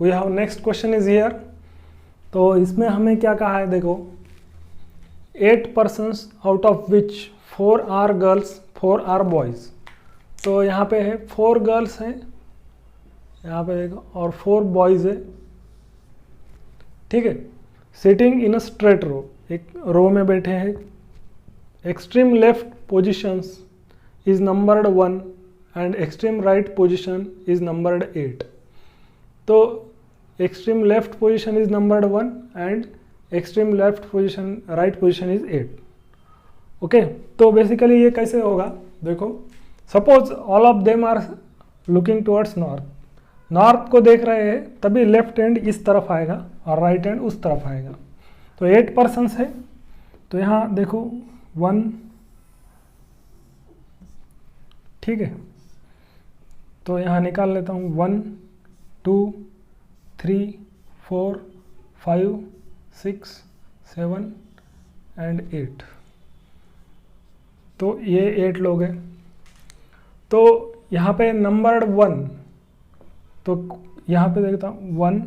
We have next question is here. तो इसमें हमें क्या कहा है, देखो 8 persons out of which 4 are girls 4 are boys. तो यहाँ पे है 4 गर्ल्स हैं यहाँ पे देखो और 4 बॉयज़ है, ठीक है। सिटिंग इन अ स्ट्रेट रो, एक रो में बैठे हैं। Extreme left positions is numbered 1 and extreme right position is numbered 8। तो extreme left position is numbered 1 and extreme left position right position is 8। Okay, तो बेसिकली ये कैसे होगा, देखो suppose all of them are looking towards north, north को देख रहे हैं, तभी लेफ्ट हैंड इस तरफ आएगा और राइट हैंड उस तरफ आएगा। तो 8 पर्सन्स है, तो यहाँ देखो 1, ठीक है। तो यहाँ निकाल लेता हूँ 1 2 3 4 5 6 7 एंड 8। तो ये 8 लोग हैं। तो यहाँ पे नंबर्ड 1, तो यहाँ पे देखता हूँ 1,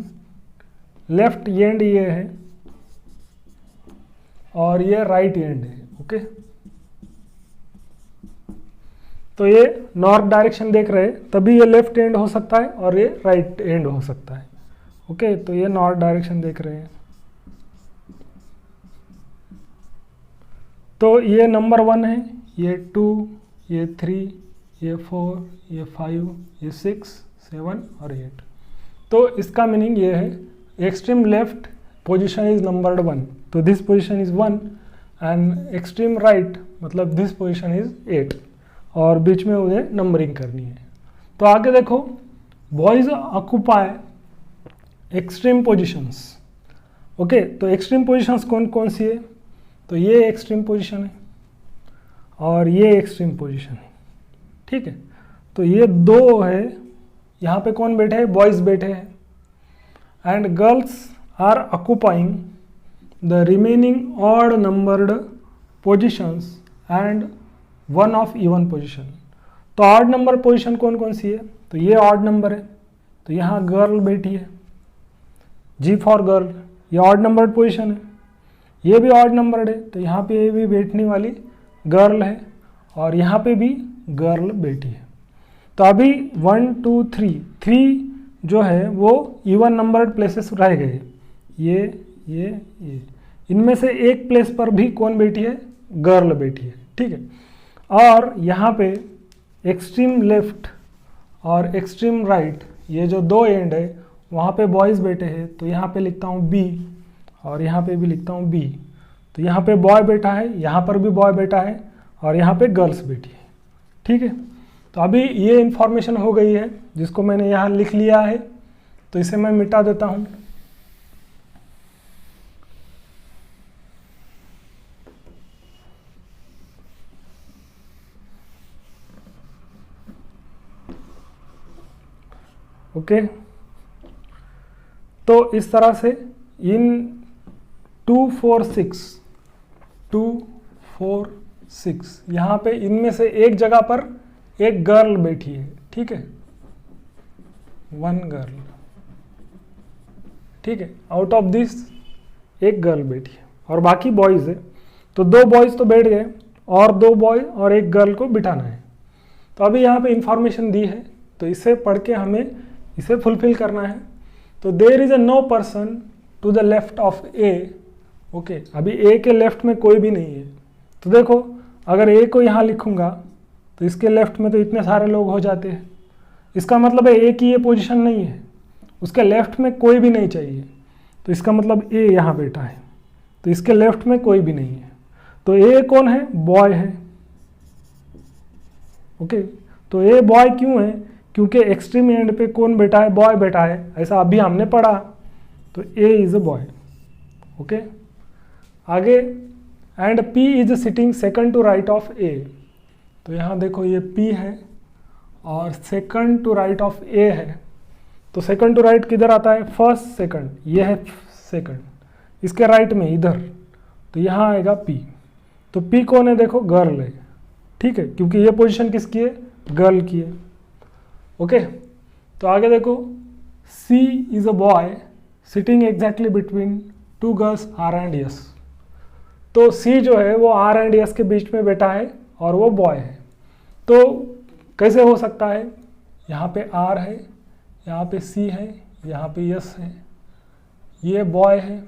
लेफ्ट एंड ये है और ये राइट एंड है। ओके, तो ये नॉर्थ डायरेक्शन देख रहे हैं, तभी ये लेफ्ट एंड हो सकता है और ये राइट एंड हो सकता है। ओके, तो ये नॉर्थ डायरेक्शन देख रहे हैं। तो ये नंबर 1 है, ये 2, ये 3, ये 4, ये 5, ये 6 7 और 8। तो इसका मीनिंग ये है extreme left position is numbered 1, तो this position is 1 and extreme right मतलब दिस पोजीशन इज 8 और बीच में उन्हें नंबरिंग करनी है। तो आगे देखो boys occupy extreme positions. Okay, तो एक्सट्रीम पोजीशंस कौन कौन सी है, तो ये एक्सट्रीम पोजीशन है और ये एक्सट्रीम पोजीशन है, ठीक है। तो ये 2 है, यहाँ पे कौन बैठे हैं, बॉयज बैठे हैं and girls are occupying the remaining odd numbered positions and 1 of even position. तो ऑड नंबर पोजीशन कौन कौन सी है, तो ये ऑड नंबर है, तो यहाँ गर्ल बैठी है, जी फॉर गर्ल, ये ऑड नंबर पोजीशन है। ये भी ऑड नंबर है, तो यहाँ पे ये भी बैठने वाली गर्ल है और यहाँ पे भी गर्ल बैठी है। तो अभी 1 2 3 जो है वो इवन नंबर्ड प्लेसेस रह गए, ये इनमें से एक प्लेस पर भी कौन बैठी है, गर्ल बैठी है, ठीक है। और यहाँ पे एक्सट्रीम लेफ्ट और एक्सट्रीम राइट ये जो 2 एंड है वहाँ पे बॉयज़ बैठे हैं, तो यहाँ पे लिखता हूँ बी और यहाँ पे भी लिखता हूँ बी। तो यहाँ पे बॉय बैठा है, यहाँ पर भी बॉय बैठा है और यहाँ पे गर्ल्स बैठी है, ठीक है। तो अभी ये इन्फॉर्मेशन हो गई है जिसको मैंने यहाँ लिख लिया है, तो इसे मैं मिटा देता हूँ। ओके, तो इस तरह से इन 2 4 6 यहाँ पे इनमें से एक जगह पर एक गर्ल बैठी है, ठीक है, 1 गर्ल, ठीक है। आउट ऑफ दिस एक गर्ल बैठी है और बाकी बॉयज़ है। तो 2 बॉयज़ तो बैठ गए और 2 बॉय और एक गर्ल को बिठाना है। तो अभी यहाँ पे इंफॉर्मेशन दी है, तो इसे पढ़ के हमें इसे फुलफिल करना है। तो there is a no person to the left of A. Okay, अभी ए के लेफ्ट में कोई भी नहीं है। तो देखो अगर ए को यहाँ लिखूंगा तो इसके लेफ्ट में तो इतने सारे लोग हो जाते हैं, इसका मतलब है ए की ये पोजीशन नहीं है, उसके लेफ्ट में कोई भी नहीं चाहिए। तो इसका मतलब ए यहाँ बैठा है, तो इसके लेफ्ट में कोई भी नहीं है। तो ए कौन है, बॉय है। ओके, तो ए बॉय क्यों है, क्योंकि एक्सट्रीम एंड पे कौन बैठा है, बॉय बैठा है, ऐसा अभी हमने पढ़ा। तो A is a boy. Okay, आगे and P is sitting second to right of A. तो यहाँ देखो ये पी है और second to right of A है। तो सेकंड टू राइट किधर आता है, फर्स्ट सेकंड, ये है सेकंड, इसके राइट में इधर, तो यहाँ आएगा पी। तो पी कौन है, देखो गर्ल है, ठीक है, क्योंकि ये पोजीशन किसकी है, गर्ल की है। ओके, तो आगे देखो C is a boy sitting exactly between two girls R and S. तो C जो है वो R and S के बीच में बैठा है और वो बॉय है। तो कैसे हो सकता है? यहाँ पे R है, यहाँ पे C है, यहाँ पे S है, ये बॉय है,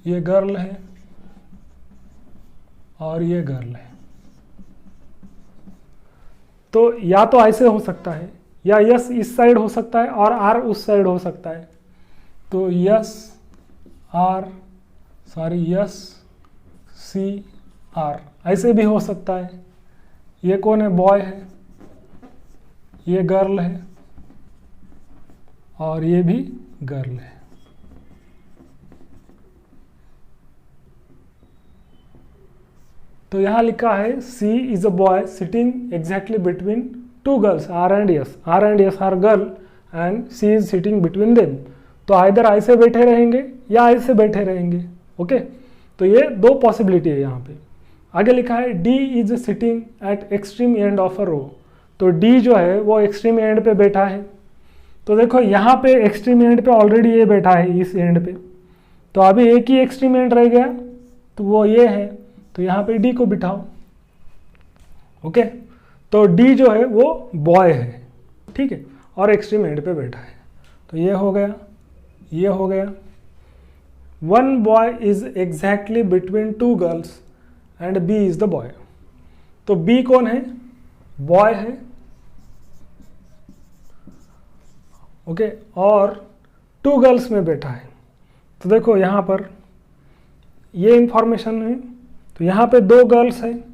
ये गर्ल है और ये गर्ल है। तो या तो ऐसे हो सकता है, या यस इस साइड हो सकता है और आर उस साइड हो सकता है। तो यस सी आर ऐसे भी हो सकता है। ये कौन है? बॉय है, ये गर्ल है और ये भी गर्ल है। तो यहाँ लिखा है C is a boy sitting exactly between two girls R and S. R and S are girl and C is sitting between them. तो आइदर ऐसे बैठे रहेंगे या ऐसे बैठे रहेंगे। ओके, तो ये दो पॉसिबिलिटी है यहाँ पे। आगे लिखा है D is sitting at extreme end of a row. तो D जो है वो एक्सट्रीम एंड पे बैठा है। तो देखो यहाँ पे एक्सट्रीम एंड पे ऑलरेडी ये बैठा है इस एंड पे, तो अभी एक ही एक्सट्रीम एंड रह गया, तो वो ये है। तो यहाँ पे डी को बिठाओ। ओके, तो डी जो है वो बॉय है, ठीक है, और एक्सट्रीम एंड पे बैठा है। तो ये हो गया, ये हो गया। One boy is exactly between two girls and B is the boy. तो बी कौन है? बॉय है। ओके, और टू गर्ल्स में बैठा है। तो देखो यहाँ पर ये इंफॉर्मेशन है। तो यहाँ पे दो गर्ल्स हैं,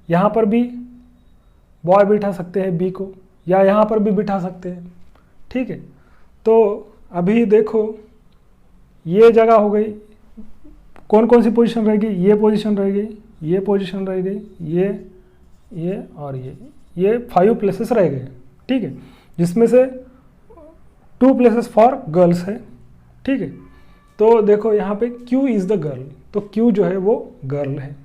यहाँ पर भी बॉय बिठा सकते हैं बी को, या यहाँ पर भी बिठा सकते हैं, ठीक है। तो अभी देखो ये जगह हो गई, कौन कौन सी पोजीशन रहेगी? ये पोजीशन रह गई, ये पोजीशन रह गई, ये और ये 5 प्लेसेस रह गए, ठीक है, जिसमें से 2 प्लेसेस फॉर गर्ल्स है, ठीक है। तो देखो यहाँ पे Q इज़ द गर्ल, तो Q जो है वो गर्ल है।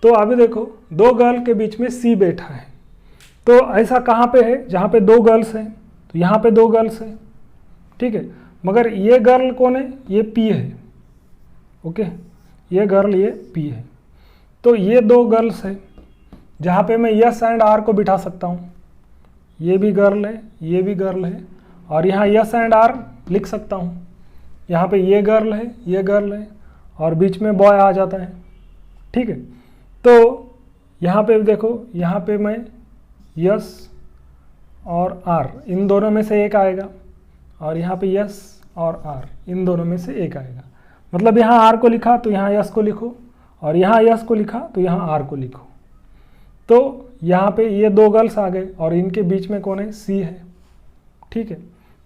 तो अभी देखो दो गर्ल के बीच में C बैठा है। तो ऐसा कहाँ पे है जहाँ पे दो गर्ल्स हैं? तो यहाँ पे दो गर्ल्स हैं, ठीक है, मगर ये गर्ल कौन है? ये P है। ओके, ये गर्ल ये P है। तो ये दो गर्ल्स है जहाँ पे मैं यस एंड आर को बिठा सकता हूँ। ये भी गर्ल है, ये भी गर्ल है, और यहाँ यस एंड आर लिख सकता हूँ। यहाँ पे ये गर्ल है, ये गर्ल है, और बीच में बॉय आ जाता है, ठीक है। तो यहाँ पे देखो, यहाँ पे मैं यस और आर इन दोनों में से एक आएगा, और यहाँ पे यस और आर इन दोनों में से एक आएगा। मतलब यहाँ आर को लिखा तो यहाँ यस को लिखो, और यहाँ यस को लिखा तो यहाँ आर को लिखो। तो यहाँ पे ये दो गर्ल्स आ गए और इनके बीच में कौन है? सी है, ठीक है।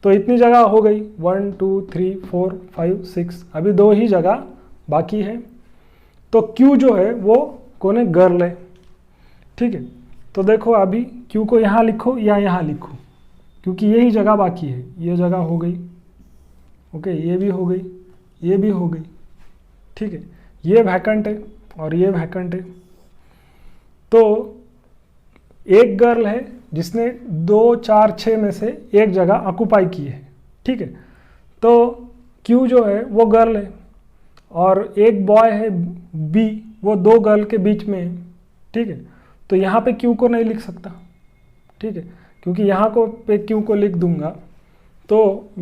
तो इतनी जगह हो गई, 1 2 3 4 5 6, अभी दो ही जगह बाकी है। तो Q जो है वो कौन है? गर्ल है, ठीक है। तो देखो अभी Q को यहाँ लिखो या यहाँ लिखो, क्योंकि यही जगह बाकी है। ये जगह हो गई, ओके, ये भी हो गई, ये भी हो गई, ठीक है। ये वैकेंट है और ये वैकेंट है। तो एक गर्ल है जिसने 2 4 6 में से एक जगह ऑक्युपाई की है, ठीक है। तो Q जो है वो गर्ल है, और एक बॉय है B, वो दो गर्ल के बीच में है, ठीक है। तो यहाँ पे Q को नहीं लिख सकता, ठीक है, क्योंकि यहाँ को पे Q को लिख दूंगा तो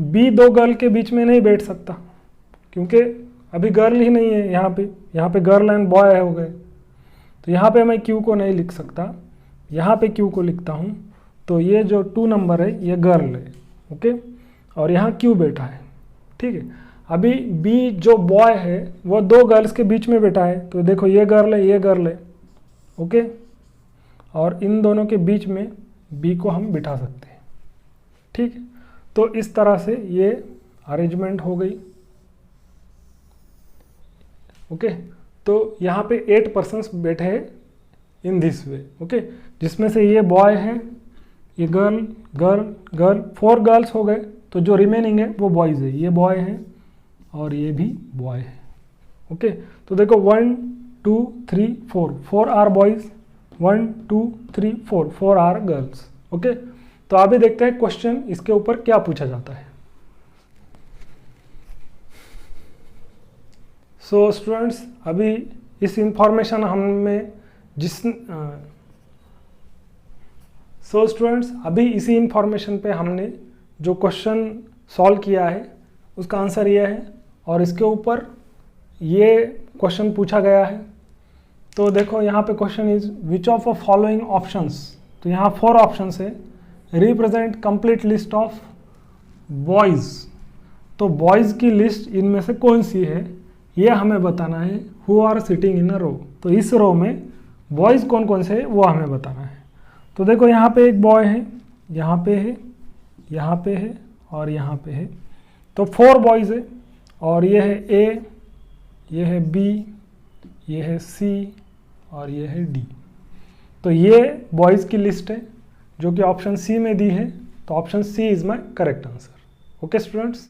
B दो गर्ल के बीच में नहीं बैठ सकता, क्योंकि अभी गर्ल ही नहीं है यहाँ पे गर्ल एंड बॉय हो गए। तो यहाँ पे मैं Q को नहीं लिख सकता, यहाँ पे Q को लिखता हूँ। तो ये जो 2 नंबर है ये गर्ल है, ओके, और यहाँ Q बैठा है, ठीक है। अभी B जो बॉय है वो दो गर्ल्स के बीच में बैठा है। तो देखो ये गर्ल है, ये गर्ल है, ओके, और इन दोनों के बीच में B को हम बिठा सकते हैं, ठीक है। तो इस तरह से ये अरेंजमेंट हो गई, ओके। तो यहाँ पे 8 पर्सन्स बैठे हैं इन दिस वे, ओके, जिसमें से ये बॉय है, ये गर्ल गर्ल गर्ल, 4 गर्ल्स हो गए। तो जो रिमेनिंग है वो बॉयज़ है, ये बॉय है और ये भी बॉय है, ओके। तो देखो 1 2 3 4 are boys, 1 2 3 4 are girls, okay. तो अभी देखते हैं क्वेश्चन इसके ऊपर क्या पूछा जाता है। सो स्टूडेंट्स, अभी इस इंफॉर्मेशन हमें स्टूडेंट्स अभी इसी इंफॉर्मेशन पे हमने जो क्वेश्चन सॉल्व किया है उसका आंसर ये है, और इसके ऊपर ये क्वेश्चन पूछा गया है। तो देखो यहाँ पे question is which of the following options, तो यहाँ 4 ऑप्शंस है। Represent complete list of boys, तो बॉयज़ की लिस्ट इनमें से कौन सी है ये हमें बताना है। हु आर सिटिंग इन अ रो, तो इस रो में बॉयज़ कौन कौन से है वो हमें बताना है। तो देखो यहाँ पे एक बॉय है, यहाँ पे है, यहाँ पे है और यहाँ पे है, तो 4 बॉयज़ है, और ये है ए, ये है बी, ये है सी और ये है डी। तो ये बॉयज़ की लिस्ट है जो कि ऑप्शन सी में दी है, तो option C is my correct answer. Okay students.